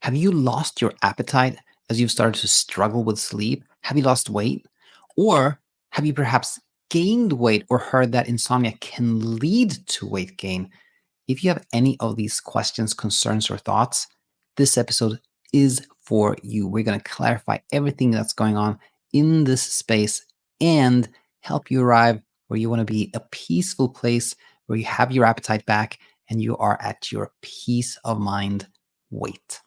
Have you lost your appetite as you've started to struggle with sleep? Have you lost weight? Or have you perhaps gained weight or heard that insomnia can lead to weight gain? If you have any of these questions, concerns, or thoughts, this episode is for you. We're going to clarify everything that's going on in this space and help you arrive where you want to be, a peaceful place where you have your appetite back and you are at your peace of mind weight.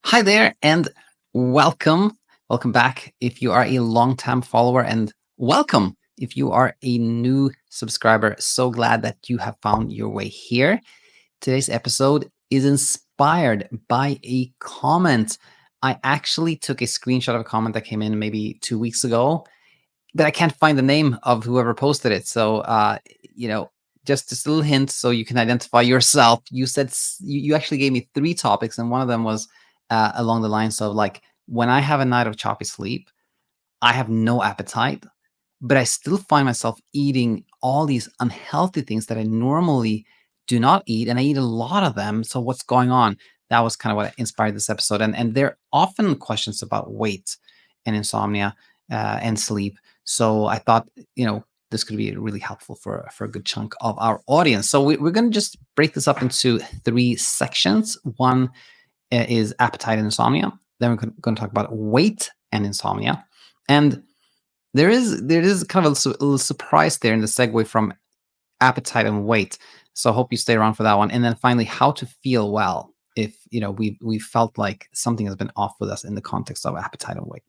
Hi there and welcome. Welcome back if you are a long-time follower, and welcome if you are a new subscriber. So glad that you have found your way here. Today's episode is inspired by a comment. I actually took a screenshot of a comment that came in maybe 2 weeks ago, but I can't find the name of whoever posted it. So, just a little hint so you can identify yourself. You said you actually gave me 3 topics, and one of them was along the lines of like, when I have a night of choppy sleep, I have no appetite, but I still find myself eating all these unhealthy things that I normally do not eat, and I eat a lot of them. So what's going on? That was kind of what inspired this episode. And there are often questions about weight and insomnia and sleep. So I thought, this could be really helpful for a good chunk of our audience. So we're going to just break this up into 3 sections. One is appetite and insomnia. Then we're going to talk about weight and insomnia. And there is kind of a little surprise there in the segue from appetite and weight. So I hope you stay around for that one. And then finally, how to feel well if we felt like something has been off with us in the context of appetite and weight.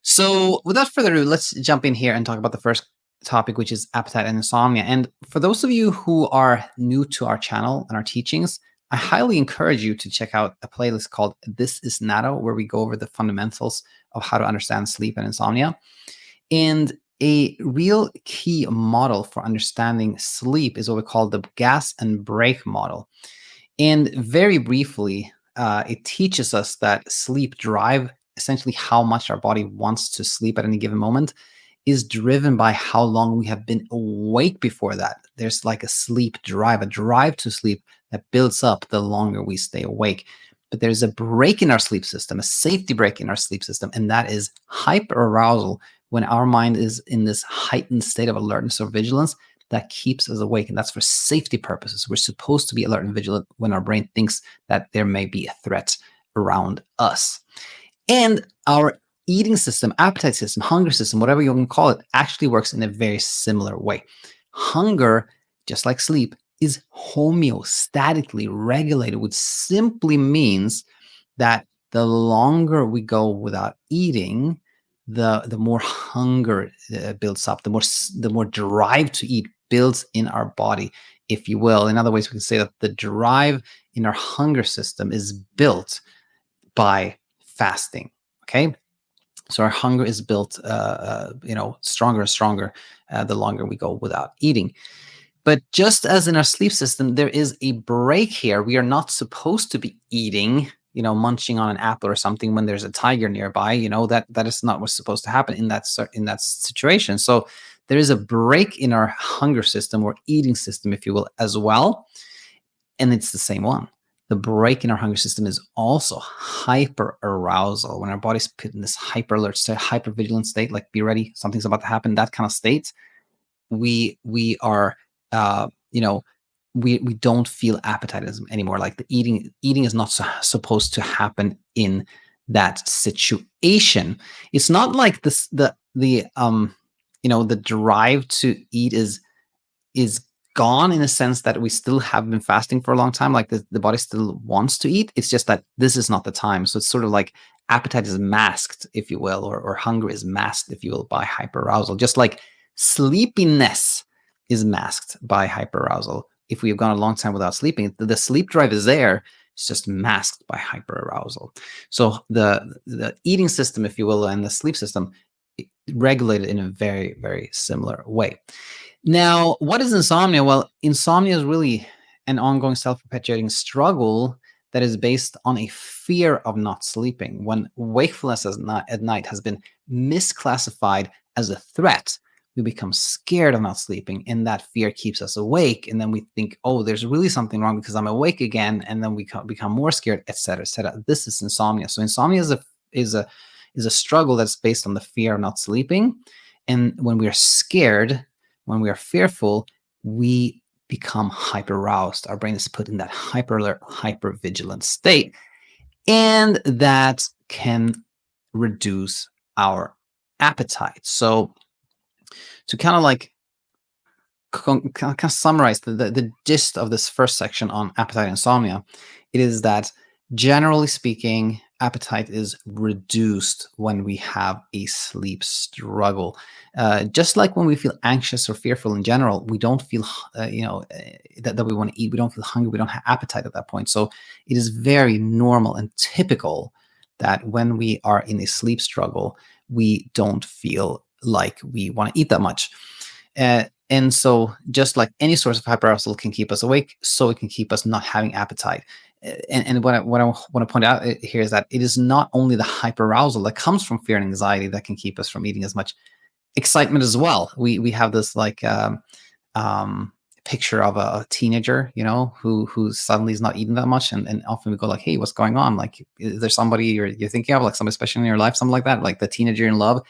So without further ado, let's jump in here and talk about the first topic, which is appetite and insomnia. And for those of you who are new to our channel and our teachings, I highly encourage you to check out a playlist called This is Natto, where we go over the fundamentals of how to understand sleep and insomnia. And a real key model for understanding sleep is what we call the gas and brake model. And very briefly, it teaches us that sleep drive, essentially how much our body wants to sleep at any given moment, is driven by how long we have been awake before that. There's like a sleep drive, a drive to sleep that builds up the longer we stay awake. But there's a break in our sleep system, a safety break in our sleep system, and that is hyperarousal, when our mind is in this heightened state of alertness or vigilance that keeps us awake. And that's for safety purposes. We're supposed to be alert and vigilant when our brain thinks that there may be a threat around us. And our eating system, appetite system, hunger system, whatever you want to call it, actually works in a very similar way. Hunger, just like sleep, is homeostatically regulated, which simply means that the longer we go without eating, the more hunger builds up, the more drive to eat builds in our body, if you will. In other ways, we can say that the drive in our hunger system is built by fasting. Okay. So our hunger is built, stronger and stronger the longer we go without eating. But just as in our sleep system, there is a break here. We are not supposed to be eating, munching on an apple or something when there's a tiger nearby. That is not what's supposed to happen in that situation. So there is a break in our hunger system or eating system, if you will, as well. And it's the same one. The break in our hunger system is also hyperarousal. When our body's put in this hyper alert state, hyper vigilant state, like be ready, something's about to happen, that kind of state, we are, we don't feel appetite anymore. Like the eating is not supposed to happen in that situation. It's not like this, the drive to eat is gone, in a sense that we still have been fasting for a long time. Like the body still wants to eat. It's just that this is not the time. So it's sort of like appetite is masked, if you will, or hunger is masked, if you will, by hyperarousal. Just like sleepiness is masked by hyperarousal. If we have gone a long time without sleeping, the sleep drive is there. It's just masked by hyperarousal. So the eating system, if you will, and the sleep system regulated in a very, very similar way. Now, what is insomnia? Well, insomnia is really an ongoing self-perpetuating struggle that is based on a fear of not sleeping, when wakefulness at night has been misclassified as a threat, we become scared of not sleeping, and that fear keeps us awake. And then we think, oh, there's really something wrong because I'm awake again, and then we become more scared, etc., etc. This is insomnia. So insomnia is a is a struggle that's based on the fear of not sleeping. And when we are scared, when we are fearful, we become hyper aroused. Our brain is put in that hyper alert, hyper vigilant state, and that can reduce our appetite. So to kind of like kind of summarize the gist of this first section on appetite insomnia, it is that generally speaking, appetite is reduced when we have a sleep struggle. Just like when we feel anxious or fearful in general, we don't feel, that we want to eat. We don't feel hungry. We don't have appetite at that point. So it is very normal and typical that when we are in a sleep struggle, we don't feel like we want to eat that much. And so just like any source of hyperarousal can keep us awake, so it can keep us not having appetite. And what I want to point out here is that it is not only the hyperarousal that comes from fear and anxiety that can keep us from eating as much. Excitement as well. We have this like picture of a teenager, who suddenly is not eating that much, and often we go like, hey, what's going on? Like, is there somebody you're thinking of, like somebody special in your life, something like that, like the teenager in love?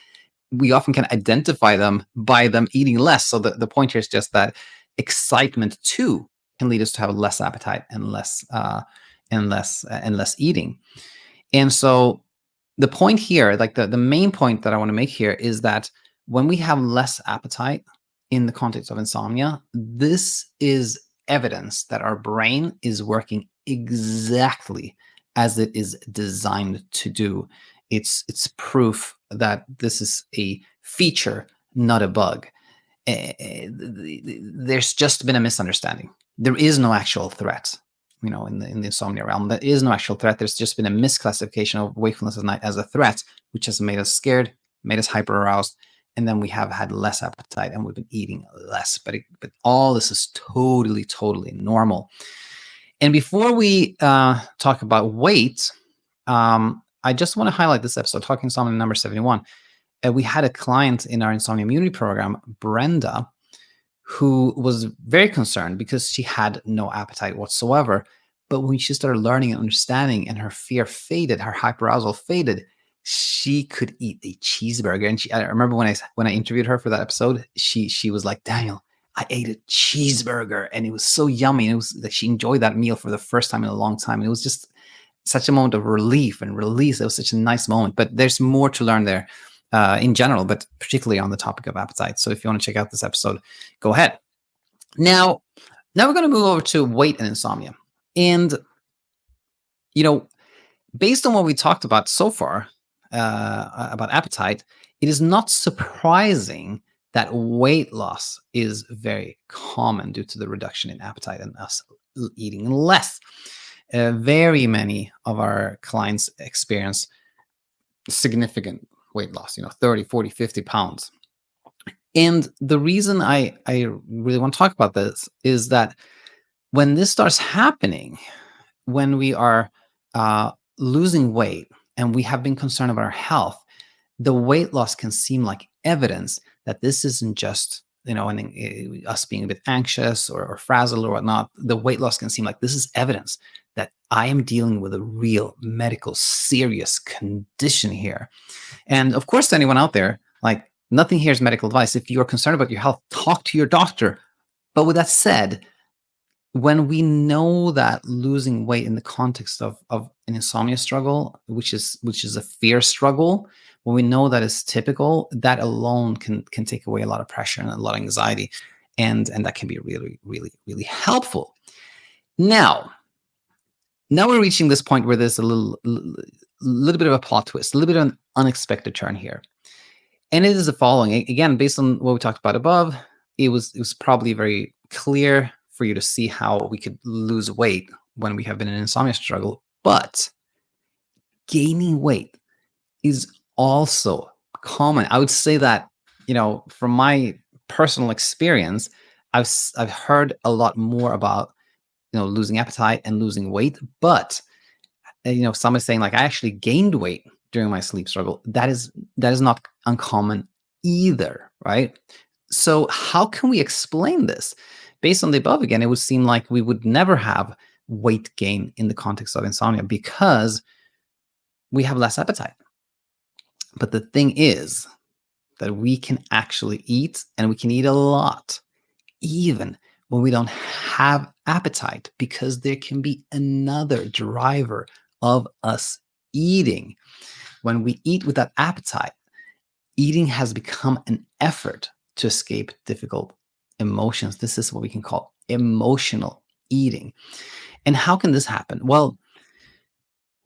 We often can identify them by them eating less. So the point here is just that excitement too can lead us to have less appetite and less eating. And so the point here, like the main point that I want to make here, is that when we have less appetite in the context of insomnia, this is evidence that our brain is working exactly as it is designed to do. It's proof that this is a feature, not a bug. There's just been a misunderstanding. There is no actual threat, in the insomnia realm. There is no actual threat. There's just been a misclassification of wakefulness at night as a threat, which has made us scared, made us hyper aroused, and then we have had less appetite and we've been eating less. But all this is totally, totally normal. And before we talk about weight, I just want to highlight this episode, Talking Insomnia number 71. We had a client in our Insomnia Immunity program, Brenda, who was very concerned because she had no appetite whatsoever. But when she started learning and understanding, and her fear faded, her hyperarousal faded, she could eat a cheeseburger. And I remember when I interviewed her for that episode, she was like, Daniel, I ate a cheeseburger and it was so yummy. And it was like she enjoyed that meal for the first time in a long time. And it was just such a moment of relief and release. It was such a nice moment. But there's more to learn there in general, but particularly on the topic of appetite. So if you want to check out this episode, go ahead. Now we're going to move over to weight and insomnia. And, based on what we talked about so far about appetite, it is not surprising that weight loss is very common due to the reduction in appetite and us eating less. Very many of our clients experience significant weight loss, 30, 40, 50 pounds. And the reason I really want to talk about this is that when this starts happening, when we are losing weight and we have been concerned about our health, the weight loss can seem like evidence that this isn't just, us being a bit anxious or frazzled or whatnot. The weight loss can seem like this is evidence that I am dealing with a real medical serious condition here. And of course, to anyone out there, like, nothing here is medical advice. If you are concerned about your health, talk to your doctor. But with that said, when we know that losing weight in the context of an insomnia struggle, which is a fear struggle, when we know that is typical, that alone can take away a lot of pressure and a lot of anxiety, and that can be really, really, really helpful. Now we're reaching this point where there's a little bit of a plot twist, a little bit of an unexpected turn here, and it is the following. Again, based on what we talked about above, it was probably very clear for you to see how we could lose weight when we have been in an insomnia struggle. But gaining weight is also common. I would say that, from my personal experience, I've heard a lot more about, losing appetite and losing weight. But, some is saying like, I actually gained weight during my sleep struggle. That is not uncommon either, right? So how can we explain this? Based on the above, again, it would seem like we would never have weight gain in the context of insomnia because we have less appetite. But the thing is that we can actually eat, and we can eat a lot, even when we don't have appetite, because there can be another driver of us eating. When we eat without appetite, eating has become an effort to escape difficult emotions. This is what we can call emotional eating. And how can this happen? Well,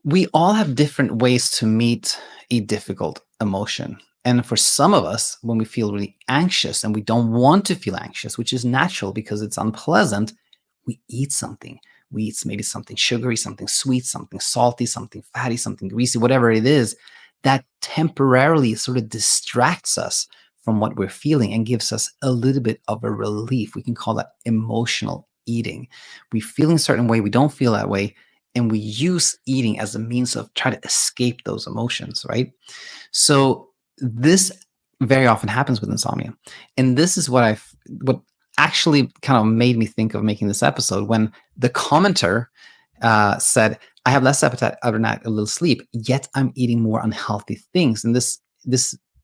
we all have different ways to meet a difficult emotion. And for some of us, when we feel really anxious and we don't want to feel anxious, which is natural because it's unpleasant, we eat something. We eat maybe something sugary, something sweet, something salty, something fatty, something greasy, whatever it is, that temporarily sort of distracts us from what we're feeling and gives us a little bit of a relief. We can call that emotional eating. We feel in a certain way, we don't feel that way, and we use eating as a means of try to escape those emotions, right? So this very often happens with insomnia. And this is what actually kind of made me think of making this episode when the commenter said, I have less appetite after a little sleep, yet I'm eating more unhealthy things. And this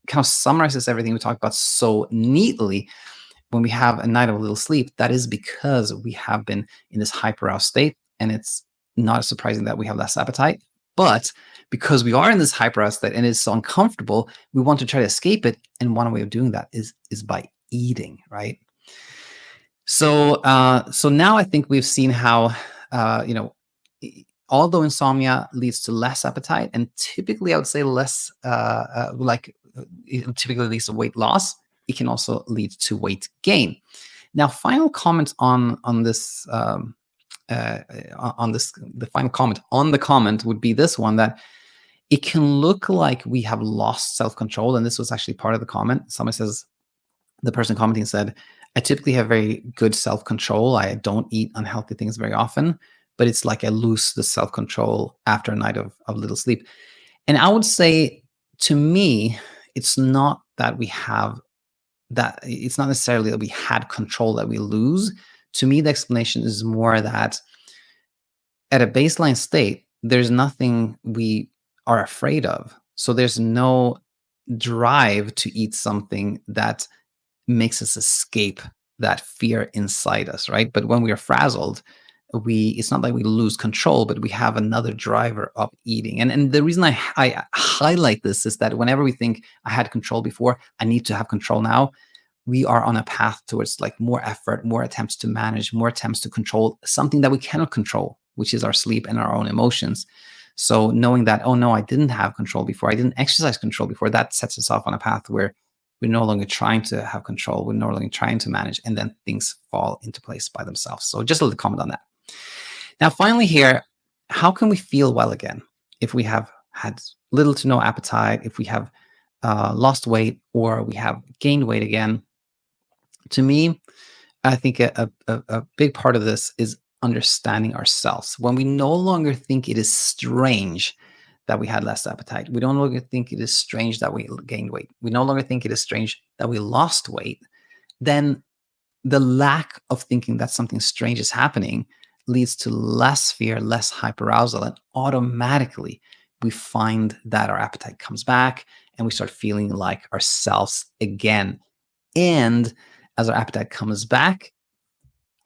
kind of summarizes everything we talked about so neatly. When we have a night of a little sleep, that is because we have been in this hyperaroused state, and it's not surprising that we have less appetite. But because we are in this hyperaroused state and it's so uncomfortable, we want to try to escape it. And one way of doing that is by eating, right? So now I think we've seen how although insomnia leads to less appetite, and typically I would say less it typically leads to weight loss, it can also lead to weight gain. Now, final comment on this. The final comment on the comment would be this one, that it can look like we have lost self-control. And this was actually part of the comment. Someone says, the person commenting said, I typically have very good self-control. I don't eat unhealthy things very often, but it's like I lose the self-control after a night of little sleep. And I would say, to me, it's not that we have that. It's not necessarily that we had control that we lose. To me, the explanation is more that at a baseline state, there's nothing we are afraid of. So there's no drive to eat something that makes us escape that fear inside us, right? But when we are frazzled, it's not like we lose control, but we have another driver of eating. And the reason I highlight this is that whenever we think I had control before, I need to have control now, we are on a path towards like more effort, more attempts to manage, more attempts to control something that we cannot control, which is our sleep and our own emotions. So knowing that, oh no, I didn't have control before, I didn't exercise control before, that sets us off on a path where we're no longer trying to have control, we're no longer trying to manage, and then things fall into place by themselves. So just a little comment on that. Now, finally here, how can we feel well again if we have had little to no appetite, if we have lost weight, or we have gained weight again? To me, I think a big part of this is understanding ourselves. When we no longer think it is strange that we had less appetite, we no longer think it is strange that we gained weight, we no longer think it is strange that we lost weight, then the lack of thinking that something strange is happening leads to less fear, less hyperarousal, and automatically we find that our appetite comes back and we start feeling like ourselves again. And as our appetite comes back,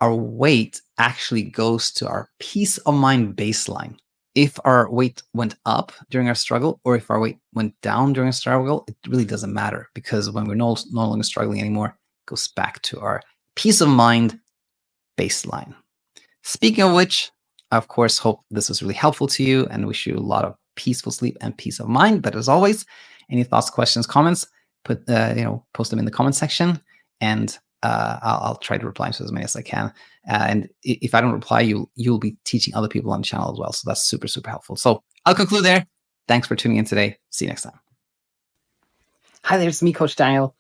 our weight actually goes to our peace of mind baseline. If our weight went up during our struggle, or if our weight went down during a struggle, it really doesn't matter, because when we're no longer struggling anymore, it goes back to our peace of mind baseline. Speaking of which, I of course hope this was really helpful to you and wish you a lot of peaceful sleep and peace of mind. But as always, any thoughts, questions, comments, post them in the comment section, and I'll try to reply to as many as I can. And if I don't reply, you'll be teaching other people on the channel as well. So that's super, super helpful. So I'll conclude there. Thanks for tuning in today. See you next time. Hi there, it's me, Coach Daniel.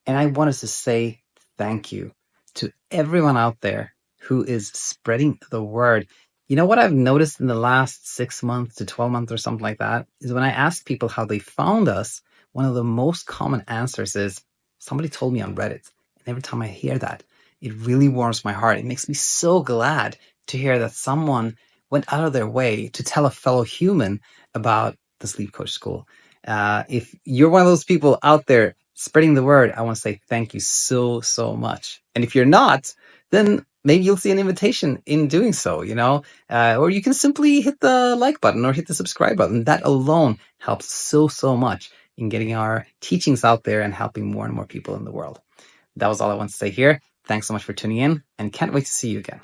And I wanted to say thank you to everyone out there who is spreading the word. You know what I've noticed in the last 6 months to 12 months or something like that is when I ask people how they found us, one of the most common answers is somebody told me on Reddit. And every time I hear that, it really warms my heart. It makes me so glad to hear that someone went out of their way to tell a fellow human about the Sleep Coach School. If you're one of those people out there spreading the word, I want to say thank you so, so much. And if you're not, then maybe you'll see an invitation in doing so, or you can simply hit the like button or hit the subscribe button. That alone helps so, so much in getting our teachings out there and helping more and more people in the world. That was all I want to say here. Thanks so much for tuning in, and can't wait to see you again.